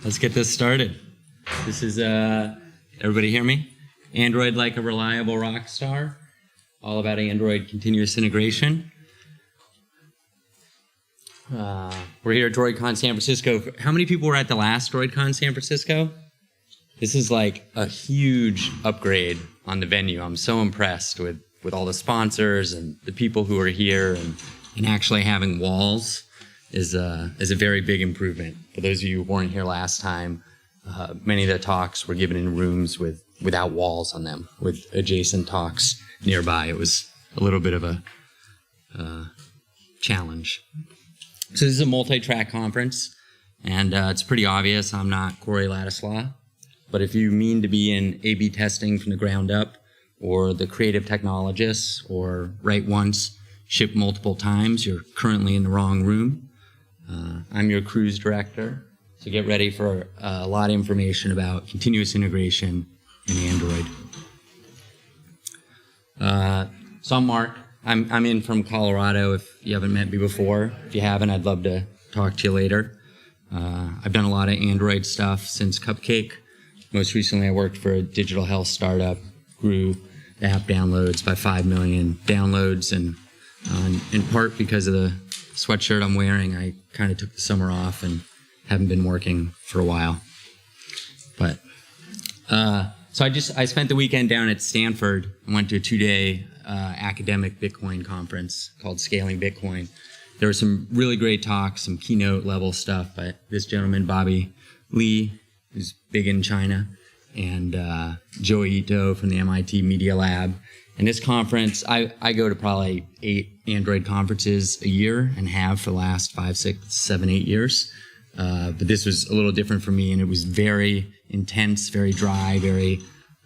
Let's get this started. This is, everybody hear me? Android like a reliable rock star. All about Android continuous integration. We're here at droidcon San Francisco. How many people were at the last droidcon San Francisco? This is like a huge upgrade on the venue. I'm so impressed with all the sponsors and the people who are here, and actually having walls is a very big improvement. For those of you who weren't here last time, many of the talks were given in rooms without walls on them, with adjacent talks nearby. It was a little bit of a challenge. So this is a multi-track conference, and it's pretty obvious I'm not Corey Ladislaw. But if you mean to be in A/B testing from the ground up, or the creative technologists, or write once, ship multiple times, you're currently in the wrong room. I'm your cruise director, so get ready for a lot of information about continuous integration in Android. So I'm Mark. I'm in from Colorado. If you haven't met me before, if you haven't, I'd love to talk to you later. I've done a lot of Android stuff since Cupcake. Most recently, I worked for a digital health startup, grew the app downloads by 5 million downloads, and in part because of the sweatshirt I'm wearing, I kind of took the summer off and haven't been working for a while. But so I spent the weekend down at Stanford. I went to a 2-day academic Bitcoin conference called Scaling Bitcoin. There were some really great talks, some keynote level stuff by this gentleman, Bobby Lee, who's big in China, and Joey Ito from the MIT Media Lab. And this conference, I go to probably 8 Android conferences a year and have for the last 5, 6, 7, 8 years. But this was a little different for me, and it was very intense, very dry, very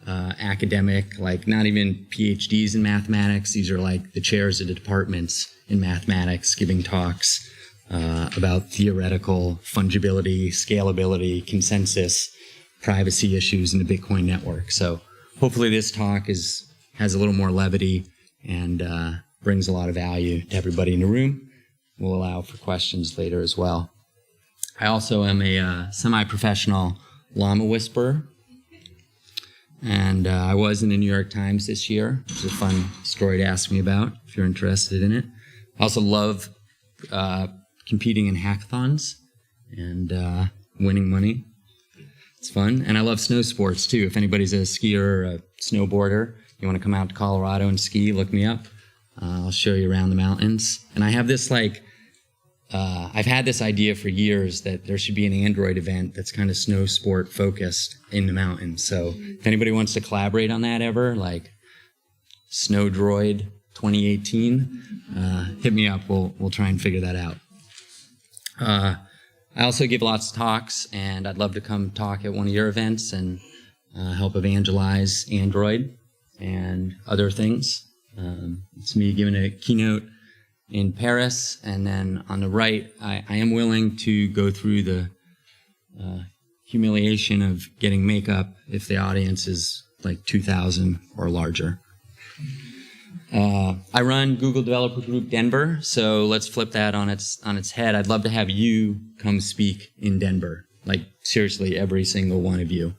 academic, like not even PhDs in mathematics. These are like the chairs of the departments in mathematics giving talks about theoretical fungibility, scalability, consensus, privacy issues in the Bitcoin network. So hopefully this talk has a little more levity and brings a lot of value to everybody in the room. We'll allow for questions later as well. I also am a semi-professional llama whisperer, and I was in the New York Times this year, which is a fun story to ask me about if you're interested in it. I also love competing in hackathons and winning money. It's fun. And I love snow sports, too. If anybody's a skier or a snowboarder, you want to come out to Colorado and ski, look me up. I'll show you around the mountains. And I have this, I've had this idea for years that there should be an Android event that's kind of snow sport focused in the mountains. So if anybody wants to collaborate on that ever, like Snow Droid 2018, hit me up. We'll try and figure that out. I also give lots of talks, and I'd love to come talk at one of your events and help evangelize Android and other things. It's me giving a keynote in Paris, and then on the right, I am willing to go through the humiliation of getting makeup if the audience is like 2,000 or larger. I run Google Developer Group Denver, so let's flip that on its head. I'd love to have you come speak in Denver, like seriously, every single one of you.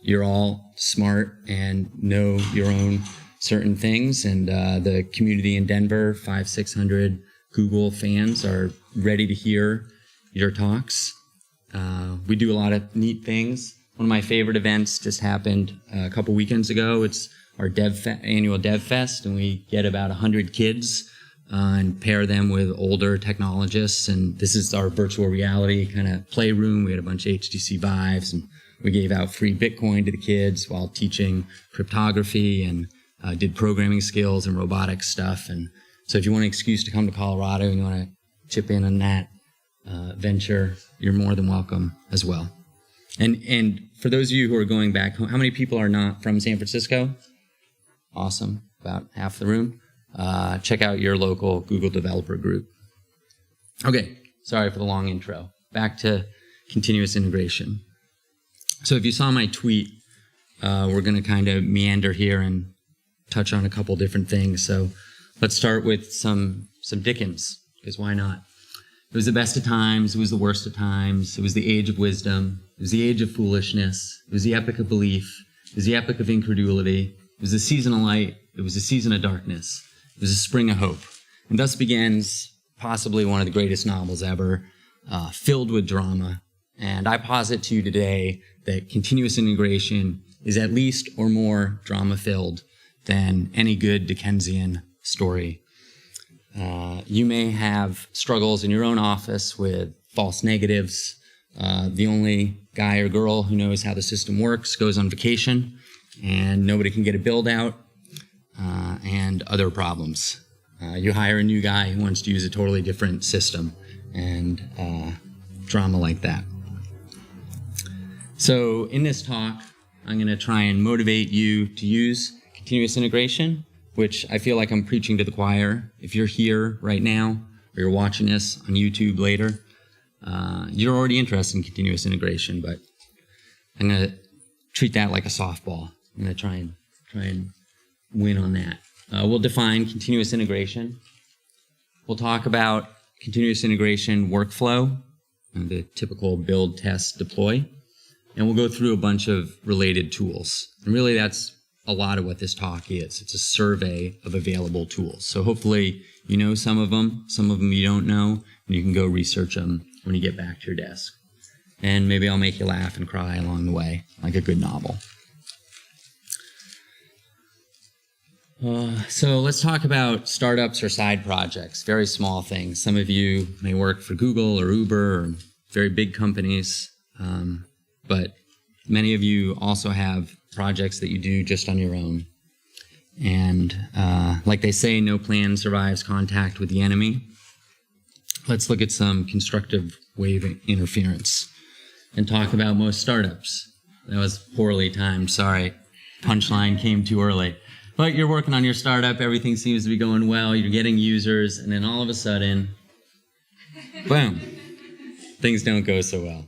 You're all smart and know your own certain things, and the community in Denver, 500-600 Google fans, are ready to hear your talks. We do a lot of neat things. One of my favorite events just happened a couple weekends ago. It's our annual Dev Fest, and we get about 100 kids and pair them with older technologists. And this is our virtual reality kind of playroom. We had a bunch of HTC Vives, and we gave out free Bitcoin to the kids while teaching cryptography and did programming skills and robotics stuff. And so if you want an excuse to come to Colorado and you want to chip in on that venture, you're more than welcome as well. And for those of you who are going back home, how many people are not from San Francisco? Awesome, about half the room. Check out your local Google developer group. Okay, sorry for the long intro. Back to continuous integration. So if you saw my tweet, we're going to kind of meander here and touch on a couple different things. So let's start with some Dickens, because why not? It was the best of times. It was the worst of times. It was the age of wisdom. It was the age of foolishness. It was the epic of belief. It was the epic of incredulity. It was the season of light. It was the season of darkness. It was a spring of hope. And thus begins possibly one of the greatest novels ever, filled with drama. And I posit to you today that continuous integration is at least or more drama-filled than any good Dickensian story. You may have struggles in your own office with false negatives. The only guy or girl who knows how the system works goes on vacation, and nobody can get a build out, and other problems. You hire a new guy who wants to use a totally different system, and drama like that. So in this talk, I'm going to try and motivate you to use continuous integration, which I feel like I'm preaching to the choir. If you're here right now, or you're watching this on YouTube later, you're already interested in continuous integration, but I'm going to treat that like a softball. I'm going to try and win on that. We'll define continuous integration. We'll talk about continuous integration workflow, the typical build, test, deploy. And we'll go through a bunch of related tools. And really that's a lot of what this talk is. It's a survey of available tools. So hopefully you know some of them you don't know, and you can go research them when you get back to your desk. And maybe I'll make you laugh and cry along the way, like a good novel. So let's talk about startups or side projects, very small things. Some of you may work for Google or Uber or very big companies, but many of you also have projects that you do just on your own. And like they say, no plan survives contact with the enemy. Let's look at some constructive wave interference and talk about most startups. That was poorly timed, sorry. Punchline came too early. But you're working on your startup, everything seems to be going well, you're getting users, and then all of a sudden, boom, things don't go so well.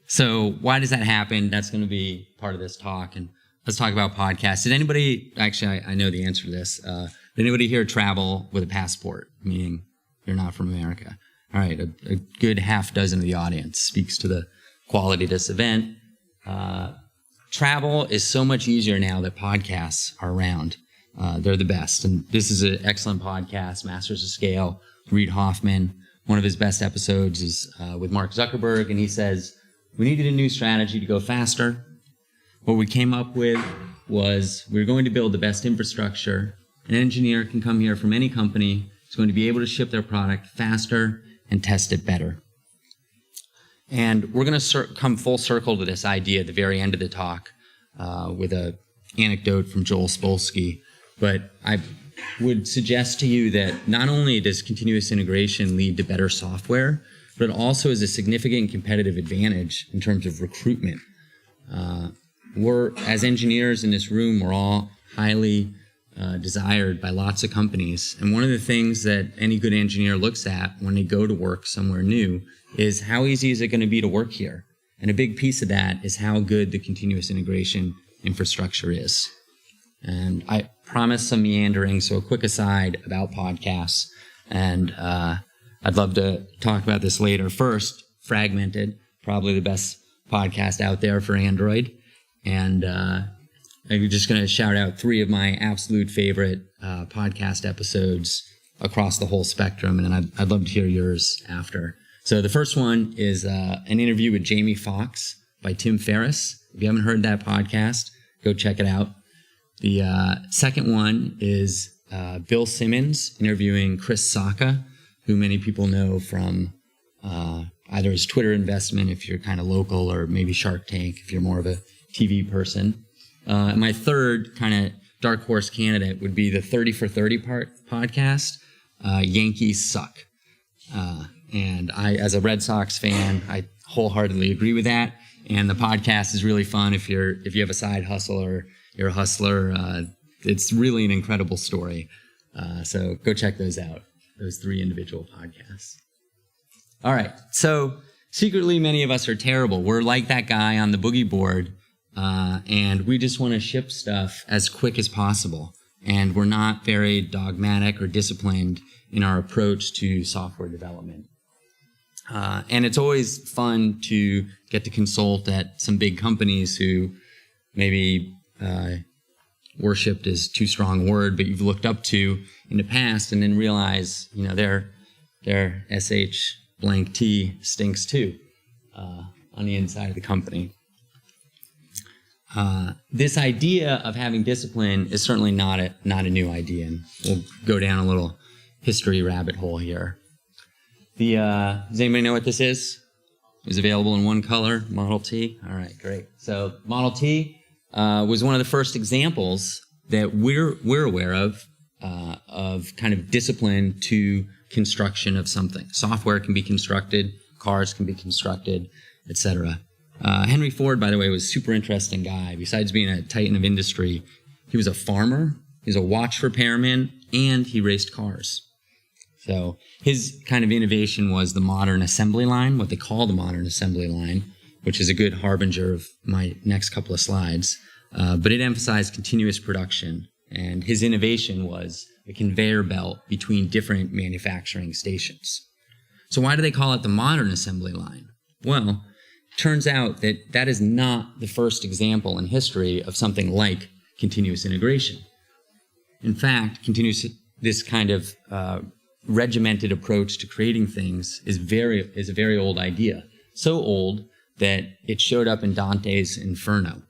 So why does that happen? That's going to be part of this talk. And let's talk about podcasts. Did anybody, actually, I know the answer to this. Did anybody here travel with a passport, meaning you're not from America? All right, a good half dozen of the audience speaks to the quality of this event. Travel is so much easier now that podcasts are around. They're the best. And this is an excellent podcast, Masters of Scale, Reid Hoffman. One of his best episodes is with Mark Zuckerberg, and he says, we needed a new strategy to go faster. What we came up with was we're going to build the best infrastructure. An engineer can come here from any company, is going to be able to ship their product faster and test it better. And we're going to come full circle to this idea at the very end of the talk with an anecdote from Joel Spolsky. But I would suggest to you that not only does continuous integration lead to better software, but it also is a significant competitive advantage in terms of recruitment. As engineers in this room, we're all highly desired by lots of companies. And one of the things that any good engineer looks at when they go to work somewhere new is how easy is it going to be to work here? And a big piece of that is how good the continuous integration infrastructure is. And I promised some meandering, so a quick aside about podcasts. And I'd love to talk about this later. First, Fragmented, probably the best podcast out there for Android. And I'm just going to shout out 3 of my absolute favorite podcast episodes across the whole spectrum, and then I'd love to hear yours after. So the first one is an interview with Jamie Foxx by Tim Ferriss. If you haven't heard that podcast, go check it out. The second one is Bill Simmons interviewing Chris Sacca, who many people know from either his Twitter investment, if you're kind of local, or maybe Shark Tank, if you're more of a TV person. My third kind of dark horse candidate would be the 30 for 30 podcast, Yankees Suck. And I, as a Red Sox fan, I wholeheartedly agree with that. And the podcast is really fun if you have a side hustle or you're a hustler. It's really an incredible story. So go check those out, those 3 individual podcasts. All right. So secretly, many of us are terrible. We're like that guy on the boogie board, and we just want to ship stuff as quick as possible. and we're not very dogmatic or disciplined in our approach to software development. And it's always fun to get to consult at some big companies who maybe worshipped is too strong a word, but you've looked up to in the past, and then realize, you know, their SH blank T stinks too on the inside of the company. This idea of having discipline is certainly not a new idea, and we'll go down a little history rabbit hole here. Does anybody know what this is? It was available in one color, Model T. All right, great. So Model T was one of the first examples that we're aware of kind of discipline to construction of something. Software can be constructed, cars can be constructed, etc. Henry Ford, by the way, was a super interesting guy. Besides being a titan of industry, he was a farmer, he was a watch repairman, and he raced cars. So his kind of innovation was the modern assembly line, what they call the modern assembly line, which is a good harbinger of my next couple of slides. But it emphasized continuous production, and his innovation was a conveyor belt between different manufacturing stations. So why do they call it the modern assembly line? Well, it turns out that that is not the first example in history of something like continuous integration. In fact, this kind of regimented approach to creating things is a very old idea. So old that it showed up in Dante's Inferno.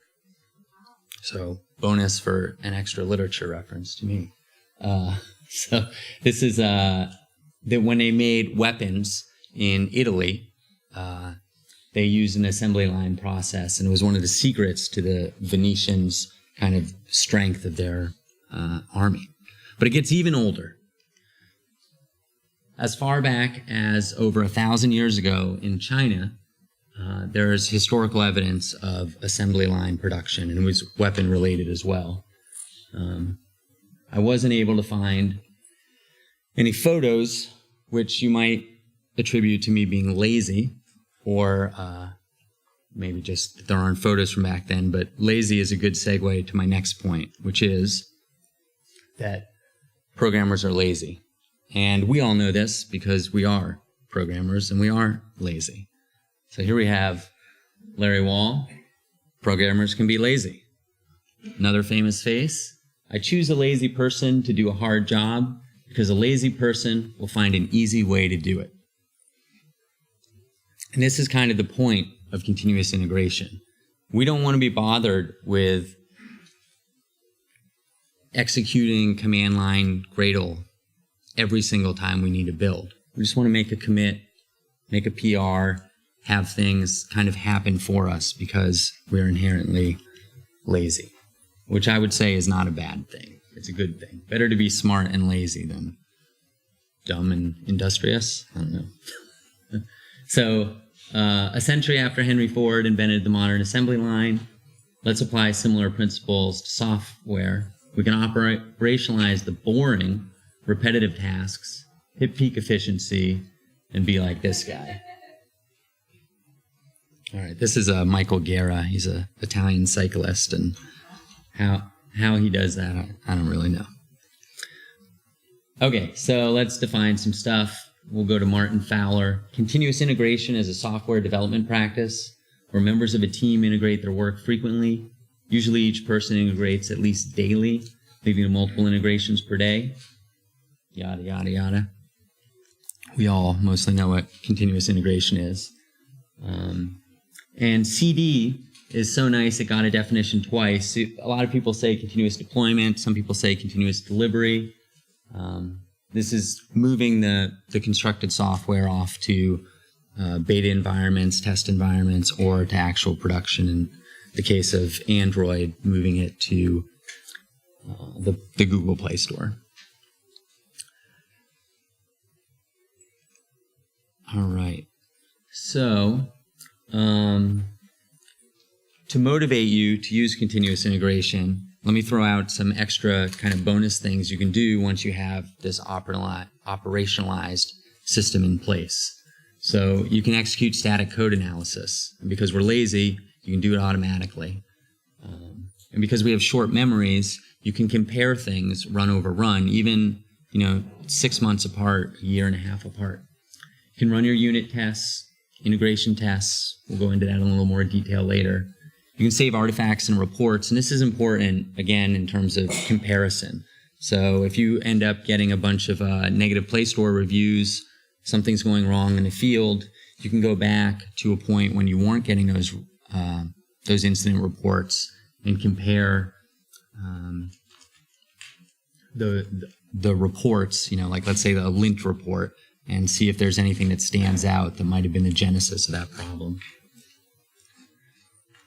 So bonus for an extra literature reference to me. So this is that when they made weapons in Italy, they used an assembly line process, and it was one of the secrets to the Venetians' kind of strength of their army. But it gets even older. As far back as over 1,000 years ago in China, there is historical evidence of assembly line production, and it was weapon related as well. I wasn't able to find any photos, which you might attribute to me being lazy, or maybe just that there aren't photos from back then, but lazy is a good segue to my next point, which is that programmers are lazy. And we all know this because we are programmers and we are lazy. So here we have Larry Wall. Programmers can be lazy. Another famous face. I choose a lazy person to do a hard job because a lazy person will find an easy way to do it. And this is kind of the point of continuous integration. We don't want to be bothered with executing command line Gradle every single time we need to build. We just want to make a commit, make a PR, have things kind of happen for us because we're inherently lazy, which I would say is not a bad thing. It's a good thing. Better to be smart and lazy than dumb and industrious. I don't know. So a century after Henry Ford invented the modern assembly line, let's apply similar principles to software. We can operationalize the boring, repetitive tasks, hit peak efficiency, and be like this guy. All right, this is Michael Guerra. He's an Italian cyclist, and how he does that, I don't really know. Okay, so let's define some stuff. We'll go to Martin Fowler. Continuous integration is a software development practice where members of a team integrate their work frequently. Usually each person integrates at least daily, leading to multiple integrations per day. Yada, yada, yada. We all mostly know what continuous integration is. And CD is so nice it got a definition twice. A lot of people say continuous deployment. Some people say continuous delivery. This is moving the constructed software off to beta environments, test environments, or to actual production. In the case of Android, moving it to the Google Play Store. All right. So, to motivate you to use continuous integration, let me throw out some extra kind of bonus things you can do once you have this operationalized system in place. So you can execute static code analysis. And because we're lazy, you can do it automatically. And because we have short memories, you can compare things run over run, even 6 months apart, a year and a half apart. You can run your unit tests, integration tests. We'll go into that in a little more detail later. You can save artifacts and reports, and this is important, again, in terms of comparison. So if you end up getting a bunch of negative Play Store reviews, something's going wrong in the field, you can go back to a point when you weren't getting those incident reports and compare the reports, like let's say the lint report, and see if there's anything that stands out that might have been the genesis of that problem.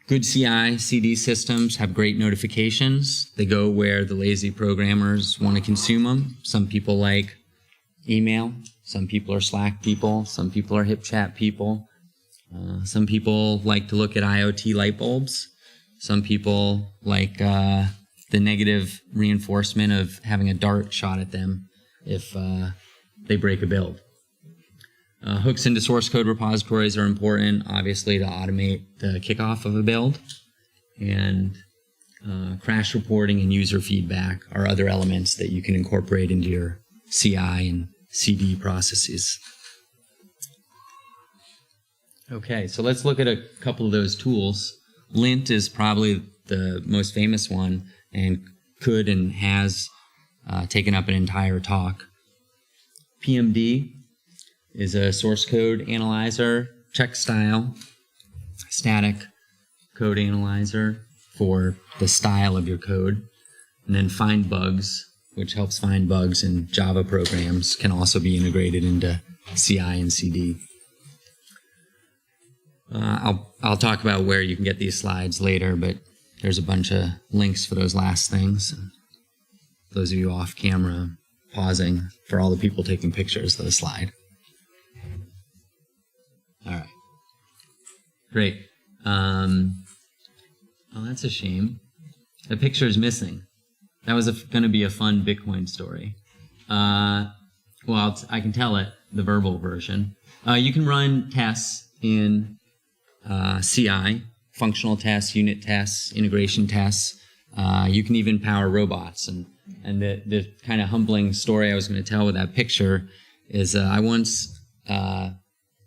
Good CI/CD systems have great notifications. They go where the lazy programmers want to consume them. Some people like email. Some people are Slack people. Some people are HipChat people. Some people like to look at IoT light bulbs. Some people like the negative reinforcement of having a dart shot at them if they break a build. Hooks into source code repositories are important, obviously, to automate the kickoff of a build. And crash reporting and user feedback are other elements that you can incorporate into your CI and CD processes. Okay, so let's look at a couple of those tools. Lint is probably the most famous one and could and has taken up an entire talk. PMD is a source code analyzer, check style, static code analyzer for the style of your code. And then find bugs, which helps find bugs in Java programs, can also be integrated into CI and CD. I'll talk about where you can get these slides later, but there's a bunch of links for those last things. Those of you off camera, pausing for all the people taking pictures of the slide. All right. Great. Oh, that's a shame. The picture is missing. That was going to be a fun Bitcoin story. Well, I can tell it, the verbal version. You can run tests in CI, functional tests, unit tests, integration tests. You can even power robots. And the kind of humbling story I was going to tell with that picture is I once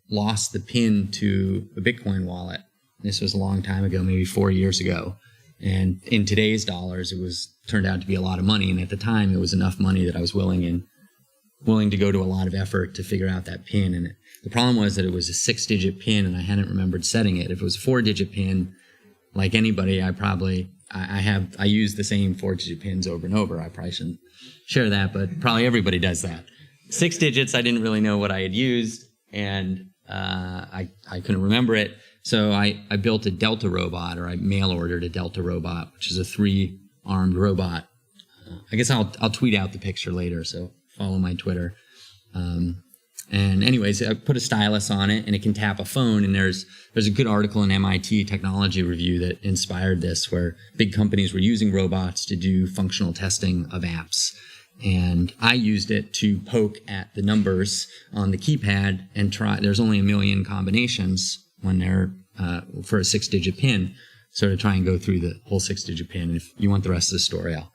lost the PIN to a Bitcoin wallet. This was a long time ago, maybe 4 years ago. And in today's dollars, it turned out to be a lot of money. And at the time, it was enough money that I was willing to go to a lot of effort to figure out that PIN. And the problem was that it was a 6-digit PIN, and I hadn't remembered setting it. If it was a 4-digit PIN, like anybody, I use the same 4-digit PINs over and over. I probably shouldn't share that, but probably everybody does that. 6 digits, I didn't really know what I had used, and I couldn't remember it. So I built a Delta robot, or I mail ordered a Delta robot, which is a 3-armed robot. I guess I'll tweet out the picture later, so follow my Twitter. And anyways, I put a stylus on it, and it can tap a phone. And there's a good article in MIT Technology Review that inspired this, where big companies were using robots to do functional testing of apps. And I used it to poke at the numbers on the keypad and try. There's only 1 million combinations when they're for a 6-digit PIN. So to try and go through the whole 6-digit PIN. If you want the rest of the story, I'll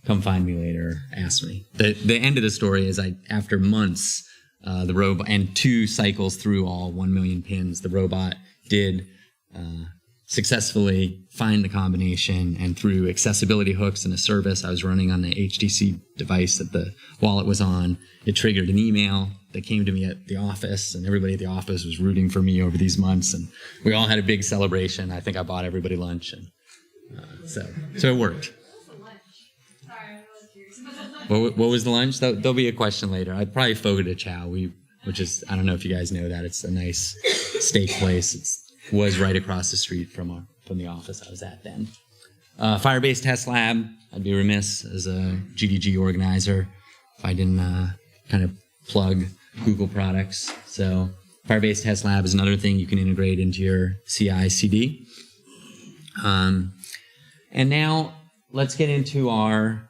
come find me later or ask me. The end of the story is after months, the robot, and 2 cycles through all 1 million pins, the robot did successfully find the combination, and through accessibility hooks and a service I was running on the HTC device that the wallet was on, it triggered an email that came to me at the office, and everybody at the office was rooting for me over these months, and we all had a big celebration. I think I bought everybody lunch, and so it worked. What was the lunch? There'll be a question later. I'd probably Fogo de Chao, which is, I don't know if you guys know that. It's a nice steak place. It was right across the street from the office I was at then. Firebase Test Lab. I'd be remiss as a GDG organizer if I didn't kind of plug Google products. So Firebase Test Lab is another thing you can integrate into your CI/CD. And now let's get into our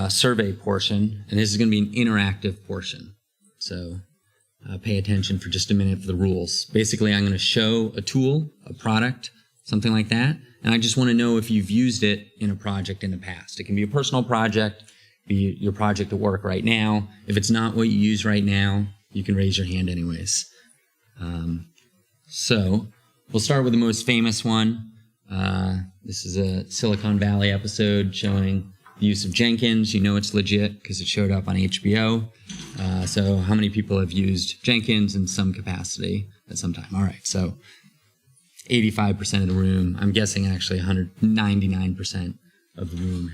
survey portion, and this is going to be an interactive portion. So pay attention for just a minute for the rules. Basically, I'm going to show a tool, a product, something like that. And I just want to know if you've used it in a project in the past. It can be a personal project, be your project at work right now. If it's not what you use right now, you can raise your hand anyways. So we'll start with the most famous one. This is a Silicon Valley episode showing the use of Jenkins. You know it's legit because it showed up on HBO. So how many people have used Jenkins in some capacity at some time? All right, so 85% of the room, I'm guessing actually 199% of the room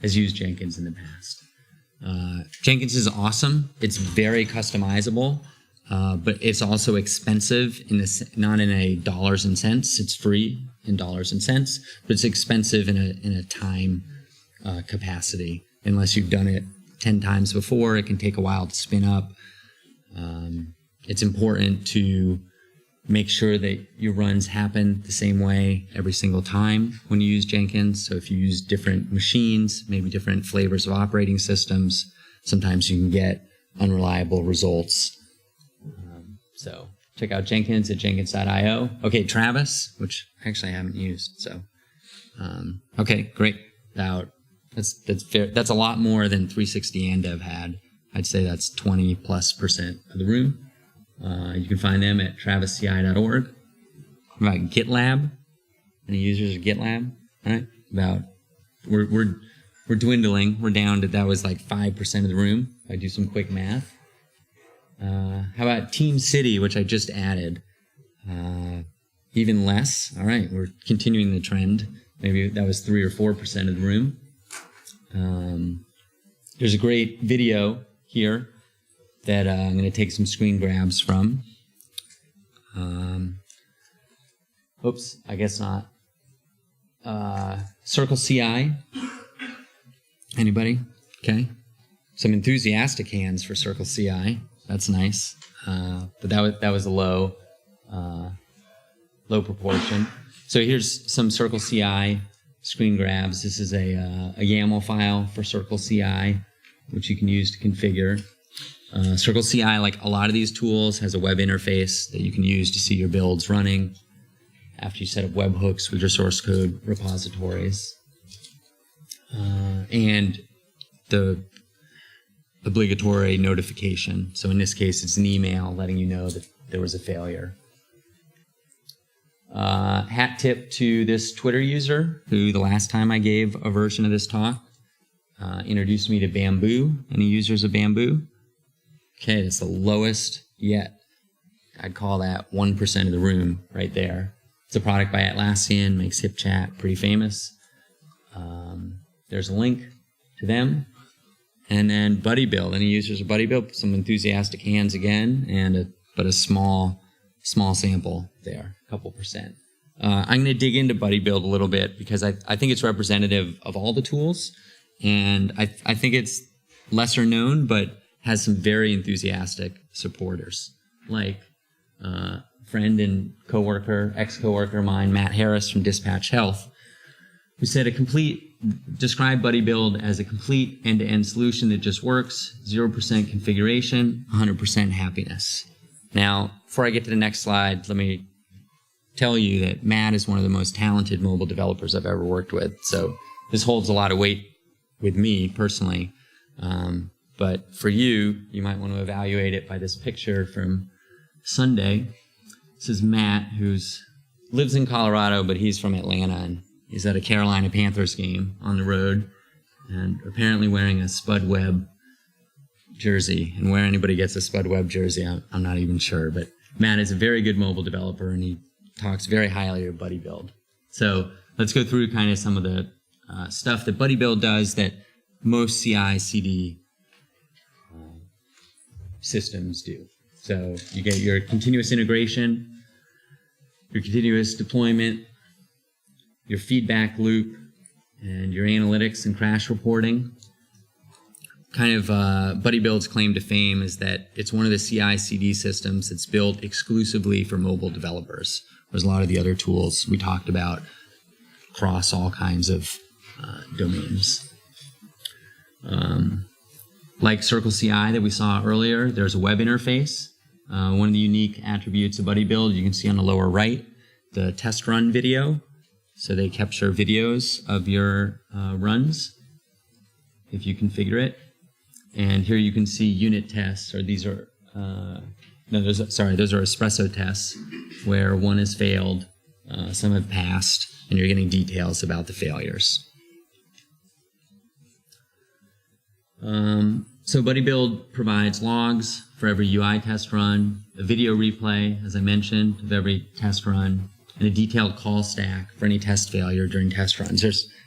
has used Jenkins in the past. Jenkins is awesome. It's very customizable, but it's also expensive not in a dollars and cents. It's free in dollars and cents, but it's expensive in a time capacity. Unless you've done it 10 times before, it can take a while to spin up. It's important to make sure that your runs happen the same way every single time when you use Jenkins. So if you use different machines, maybe different flavors of operating systems, sometimes you can get unreliable results. So check out Jenkins at jenkins.io. Okay, Travis, which actually I haven't used. So, okay, great. That's a lot more than 360 and Dev had. I'd say that's 20+% of the room. You can find them at travisci.org. About GitLab. Any users of GitLab? All right. We're dwindling. We're down to, that was like 5% of the room. If I do some quick math. How about Team City, which I just added? Even less. All right. We're continuing the trend. Maybe that was 3 or 4% of the room. There's a great video here that I'm going to take some screen grabs from. Oops, I guess not. Circle CI. Anybody? Okay. Some enthusiastic hands for Circle CI. That's nice. But that was a low proportion. So here's some Circle CI screen grabs. This is a YAML file for Circle CI, which you can use to configure. Circle CI, like a lot of these tools, has a web interface that you can use to see your builds running after you set up webhooks with your source code repositories. And the obligatory notification. So in this case, it's an email letting you know that there was a failure. Hat tip to this Twitter user who the last time I gave a version of this talk introduced me to Bamboo. Any users of Bamboo? Okay, that's the lowest yet. I'd call that 1% of the room right there. It's a product by Atlassian, makes HipChat pretty famous. There's a link to them. And then BuddyBuild. Any users of BuddyBuild? Some enthusiastic hands again, but a small sample there, a couple percent. I'm going to dig into BuddyBuild a little bit because I think it's representative of all the tools. And I think it's lesser known, but has some very enthusiastic supporters, like friend and ex-coworker of mine, Matt Harris from Dispatch Health, who said describe BuddyBuild as a complete end-to-end solution that just works, 0% configuration, 100% happiness. Now, before I get to the next slide, let me tell you that Matt is one of the most talented mobile developers I've ever worked with. So this holds a lot of weight with me personally. But for you, you might want to evaluate it by this picture from Sunday. This is Matt, who lives in Colorado, but he's from Atlanta, and he's at a Carolina Panthers game on the road, and apparently wearing a Spud Webb jersey. And where anybody gets a Spud Webb jersey, I'm not even sure. But Matt is a very good mobile developer, and he talks very highly of BuddyBuild. So let's go through kind of some of the stuff that BuddyBuild does that most CI/CD systems do. So you get your continuous integration, your continuous deployment, your feedback loop, and your analytics and crash reporting. Kind of BuddyBuild's claim to fame is that it's one of the CI/CD systems that's built exclusively for mobile developers, whereas a lot of the other tools we talked about cross all kinds of domains. Like Circle CI that we saw earlier, there's a web interface. One of the unique attributes of BuddyBuild, you can see on the lower right, the test run video. So they capture videos of your runs if you configure it. And here you can see unit tests, or these are, those are espresso tests where one has failed, some have passed, and you're getting details about the failures. So BuddyBuild provides logs for every UI test run, a video replay, as I mentioned, of every test run, and a detailed call stack for any test failure during test runs,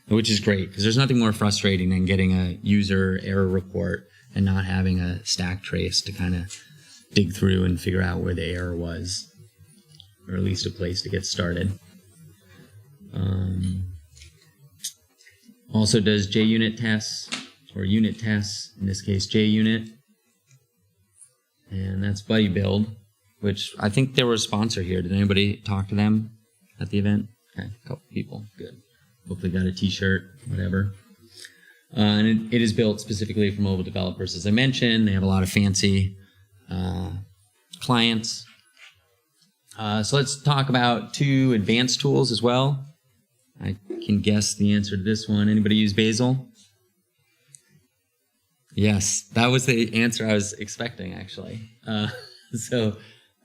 which is great, because there's nothing more frustrating than getting a user error report and not having a stack trace to kind of dig through and figure out where the error was, or at least a place to get started. Also does JUnit tests, or unit tests, in this case JUnit. And that's BuddyBuild, which I think they were a sponsor here. Did anybody talk to them at the event? Okay, a couple people, good. Hopefully got a t-shirt, whatever. And it is built specifically for mobile developers. As I mentioned, they have a lot of fancy clients. So let's talk about 2 advanced tools as well. I can guess the answer to this one. Anybody use Bazel? Yes, that was the answer I was expecting, actually. So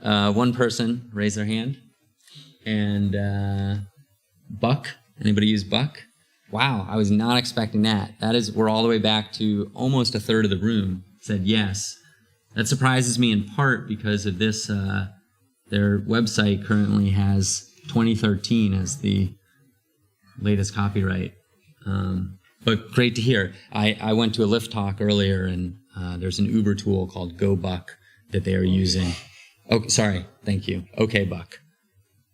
one person raised their hand. And Buck. Anybody use Buck? Wow, I was not expecting that. We're all the way back to almost a third of the room said yes. That surprises me in part because of this. Their website currently has 2013 as the latest copyright. But great to hear. I went to a Lyft talk earlier, and there's an Uber tool called GoBuck that they are using. Oh, sorry, thank you. OKBuck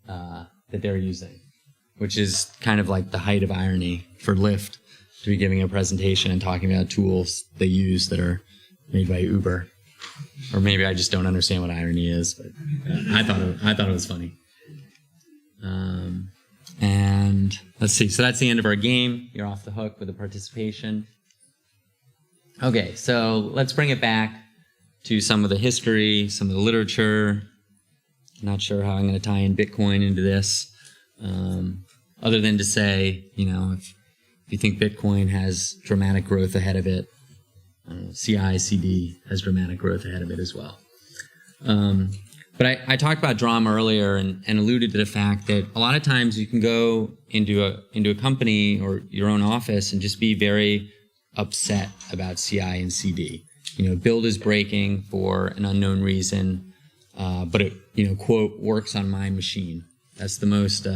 that they're using, which is kind of like the height of irony for Lyft to be giving a presentation and talking about tools they use that are made by Uber. Or maybe I just don't understand what irony is, but I thought it was funny. And let's see. So that's the end of our game. You're off the hook with the participation. Okay, so let's bring it back to some of the history, some of the literature. Not sure how I'm going to tie in Bitcoin into this, other than to say, if you think Bitcoin has dramatic growth ahead of it, CI/CD has dramatic growth ahead of it as well. But I talked about drama earlier and alluded to the fact that a lot of times you can go into a company or your own office and just be very upset about CI and CD. Build is breaking for an unknown reason, but it, quote, works on my machine. That's the most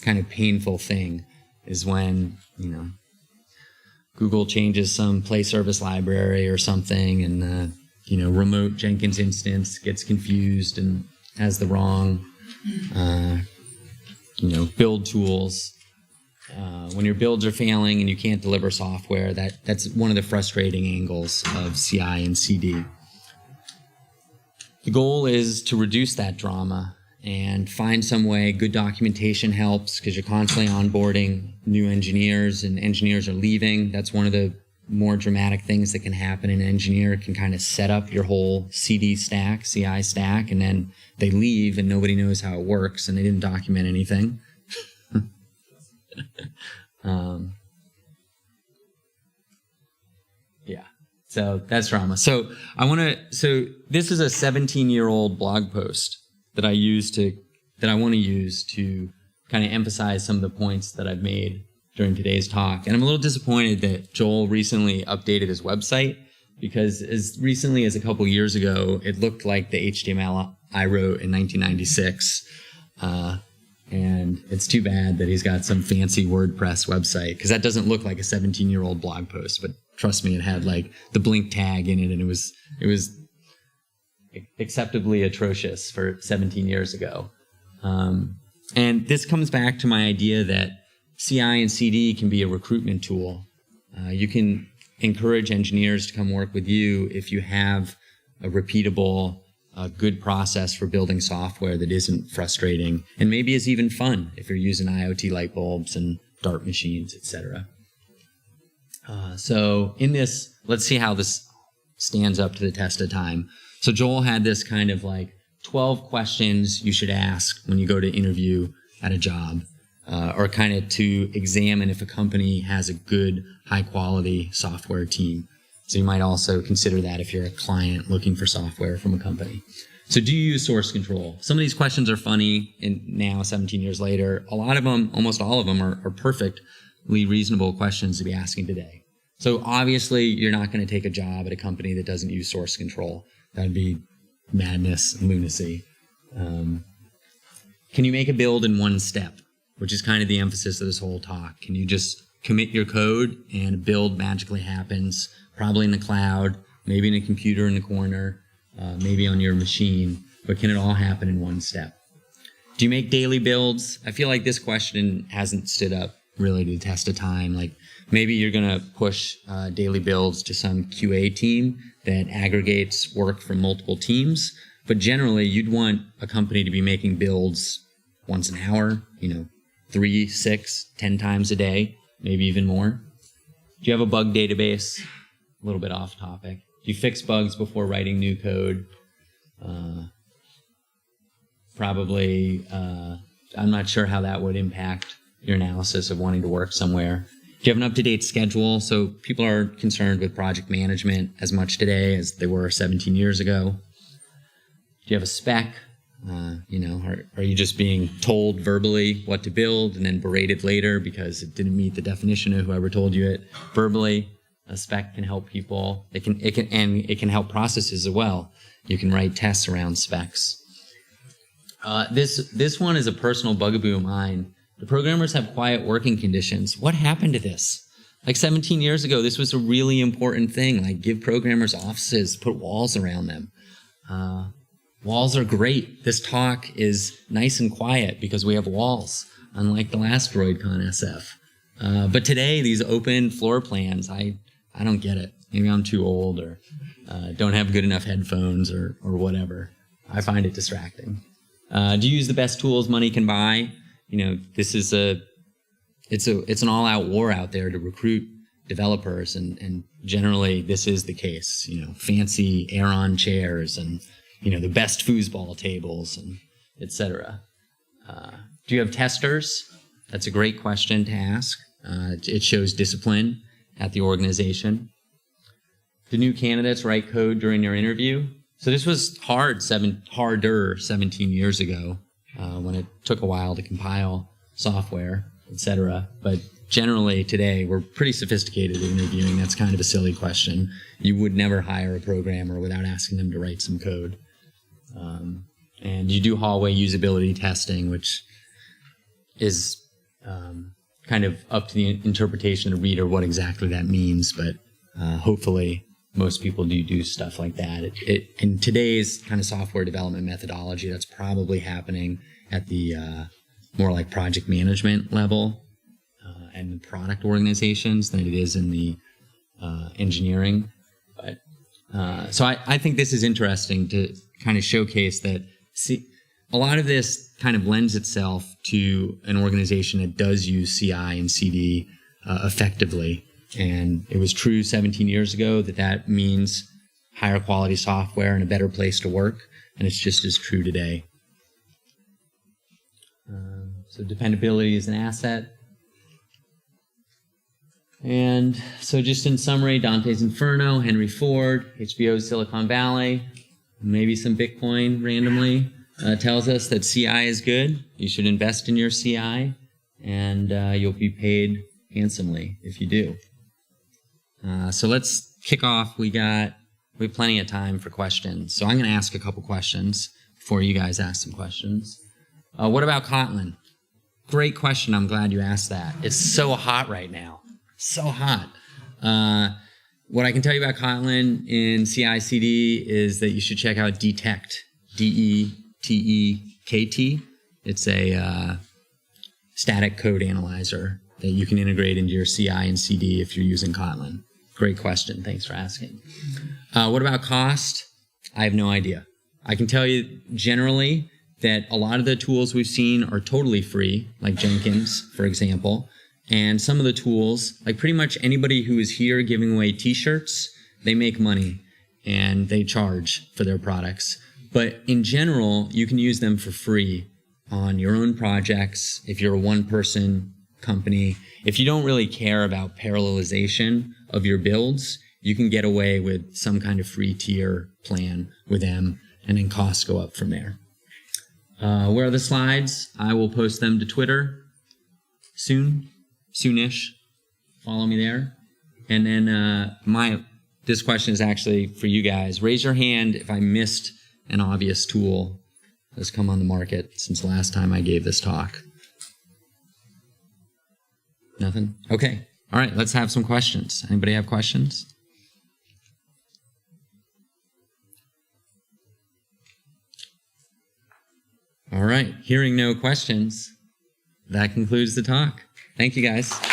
kind of painful thing is when, Google changes some play service library or something and remote Jenkins instance gets confused and has the wrong, build tools. When your builds are failing and you can't deliver software, that's one of the frustrating angles of CI and CD. The goal is to reduce that drama and find some way. Good documentation helps because you're constantly onboarding new engineers and engineers are leaving. That's one of the more dramatic things that can happen. An engineer can kind of set up your whole CD stack, CI stack, and then they leave and nobody knows how it works and they didn't document anything. Yeah, so that's drama. So this is a 17-year-old blog post that I want to use to kind of emphasize some of the points that I've made during today's talk. And I'm a little disappointed that Joel recently updated his website because as recently as a couple years ago, it looked like the HTML I wrote in 1996. And it's too bad that he's got some fancy WordPress website because that doesn't look like a 17-year-old blog post. But trust me, it had like the blink tag in it, and it was acceptably atrocious for 17 years ago. And this comes back to my idea that CI and CD can be a recruitment tool. You can encourage engineers to come work with you if you have a repeatable, good process for building software that isn't frustrating and maybe is even fun if you're using IoT light bulbs and Dart machines, etc. So in this, let's see how this stands up to the test of time. So Joel had this kind of like 12 questions you should ask when you go to interview at a job, or kind of to examine if a company has a good, high-quality software team. So you might also consider that if you're a client looking for software from a company. So do you use source control? Some of these questions are funny, and now 17 years later, a lot of them, almost all of them, are perfectly reasonable questions to be asking today. So obviously, you're not going to take a job at a company that doesn't use source control. That would be madness and lunacy. Can you make a build in one step, which is kind of the emphasis of this whole talk? Can you just commit your code and a build magically happens, probably in the cloud, maybe in a computer in the corner, maybe on your machine, but can it all happen in one step? Do you make daily builds? I feel like this question hasn't stood up really to the test of time. Like maybe you're going to push daily builds to some QA team that aggregates work from multiple teams, but generally you'd want a company to be making builds once an hour, 3, 6, 10 times a day, maybe even more. Do you have a bug database? A little bit off topic. Do you fix bugs before writing new code? Probably, I'm not sure how that would impact your analysis of wanting to work somewhere. Do you have an up-to-date schedule? So people are concerned with project management as much today as they were 17 years ago. Do you have a spec? Are you just being told verbally what to build and then berated later because it didn't meet the definition of whoever told you it verbally? A spec can help people. It can help processes as well. You can write tests around specs. This one is a personal bugaboo of mine. The programmers have quiet working conditions. What happened to this? Like 17 years ago, this was a really important thing. Like give programmers offices, put walls around them. Walls are great. This talk is nice and quiet because we have walls, unlike the last droidcon SF. But today, these open floor plans, I don't get it. Maybe I'm too old or don't have good enough headphones or whatever. I find it distracting. Do you use the best tools money can buy? This is it's an all-out war out there to recruit developers, and generally this is the case. Fancy Aeron chairs and the best foosball tables and etc. Do you have testers? That's a great question to ask. It shows discipline at the organization. Do new candidates write code during your interview? So this was harder 17 years ago when it took a while to compile software, etc. But generally today, we're pretty sophisticated at interviewing. That's kind of a silly question. You would never hire a programmer without asking them to write some code. And you do hallway usability testing, which is kind of up to the interpretation of the reader what exactly that means, but hopefully most people do stuff like that. In today's kind of software development methodology, that's probably happening at the more like project management level and the product organizations than it is in the engineering. But so I think this is interesting to kind of showcase that a lot of this kind of lends itself to an organization that does use CI and CD effectively. And it was true 17 years ago that means higher quality software and a better place to work. And it's just as true today. So dependability is an asset. And so just in summary, Dante's Inferno, Henry Ford, HBO's Silicon Valley, maybe some Bitcoin randomly tells us that CI is good. You should invest in your CI, and you'll be paid handsomely if you do. So let's kick off. We have plenty of time for questions. So I'm going to ask a couple questions before you guys ask some questions. What about Kotlin? Great question. I'm glad you asked that. It's so hot right now. So hot. What I can tell you about Kotlin in CI/CD is that you should check out Detect, D-E-T-E-K-T. It's a static code analyzer that you can integrate into your CI and CD if you're using Kotlin. Great question. Thanks for asking. What about cost? I have no idea. I can tell you generally that a lot of the tools we've seen are totally free, like Jenkins, for example. And some of the tools, like pretty much anybody who is here giving away t-shirts, they make money and they charge for their products. But in general, you can use them for free on your own projects. If you're a one-person company, if you don't really care about parallelization of your builds, you can get away with some kind of free tier plan with them, and then costs go up from there. Where are the slides? I will post them to Twitter soonish. Follow me there. And then this question is actually for you guys. Raise your hand if I missed an obvious tool that's come on the market since last time I gave this talk. Nothing? Okay. All right, let's have some questions. Anybody have questions? All right, hearing no questions, that concludes the talk. Thank you, guys.